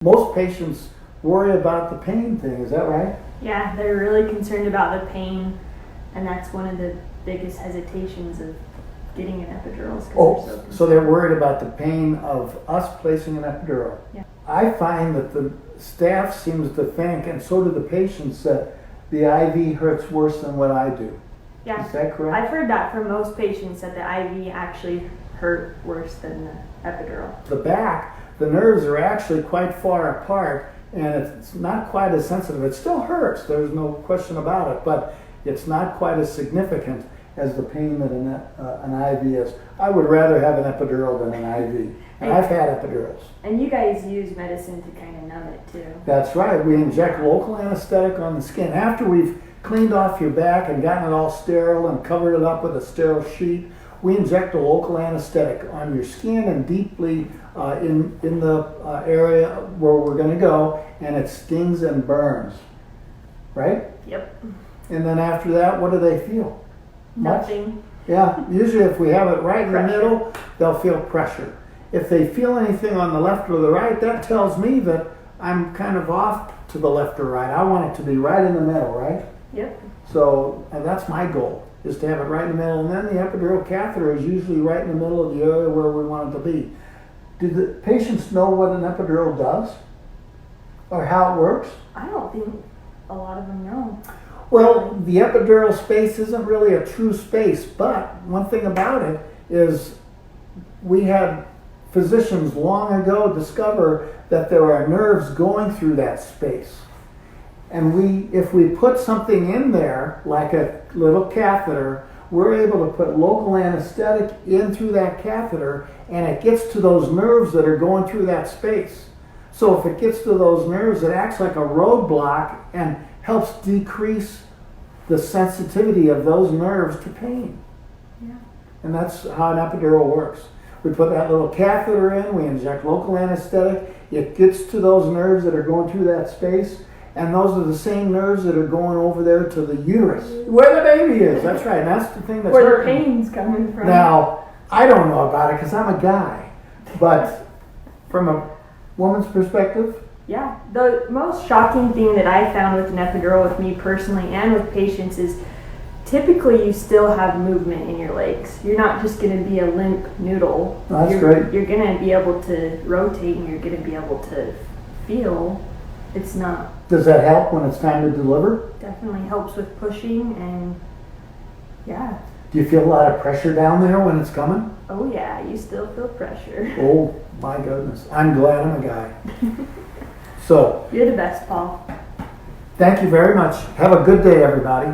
Most patients worry about the pain thing, is that right? Yeah, they're really concerned about the pain, and that's one of the biggest hesitations of getting an epidural. Oh, so they're worried about the pain of us placing an epidural. Yeah. I find that the staff seems to think, and so do the patients, that the IV hurts worse than what I do. Yeah. Is that correct? I've heard that from most patients, that the IV actually hurt worse than the epidural. The back, the nerves are actually quite far apart, and it's not quite as sensitive. It still hurts, there's no question about it, but it's not quite as significant as the pain that an IV is. I would rather have an epidural than an IV. And I've had epidurals. And you guys use medicine to kind of numb it too. That's right. We inject local anesthetic on the skin. After we've cleaned off your back and gotten it all sterile and covered it up with a sterile sheet, we inject a local anesthetic on your skin and deeply in the area where we're going to go, and it stings and burns. Right? Yep. And then after that, what do they feel? Nothing. Yeah, usually if we have it right in the Pressure. middle, they'll feel pressure. If they feel anything on the left or the right, that tells me that I'm kind of off to the left or right. I want it to be right in the middle, right? Yep. So, and that's my goal, is to have it right in the middle. And then the epidural catheter is usually right in the middle of the area where we want it to be. Do the patients know what an epidural does? Or how it works? I don't think a lot of them know. Well, the epidural space isn't really a true space, but one thing about it is we had physicians long ago discover that there are nerves going through that space. And if we put something in there, like a little catheter, we're able to put local anesthetic in through that catheter, and it gets to those nerves that are going through that space. So if it gets to those nerves, it acts like a roadblock and helps decrease the sensitivity of those nerves to pain. Yeah. And that's how an epidural works. We put that little catheter in, we inject local anesthetic, it gets to those nerves that are going through that space, and those are the same nerves that are going over there to the uterus, where the baby is. That's right, and that's the thing that's Where the hurting. pain's coming from. Now, I don't know about it because I'm a guy, but from a woman's perspective, Yeah, the most shocking thing that I found with an epidural, with me personally and with patients, is typically you still have movement in your legs. You're not just going to be a limp noodle. That's you're, great. You're going to be able to rotate, and you're going to be able to feel. It's not. does that help when it's time to deliver? Definitely helps with pushing, and yeah. Do you feel a lot of pressure down there when it's coming? Oh yeah, you still feel pressure. Oh my goodness, I'm glad I'm a guy. So, You're the best, Paul. thank you very much. Have a good day, everybody.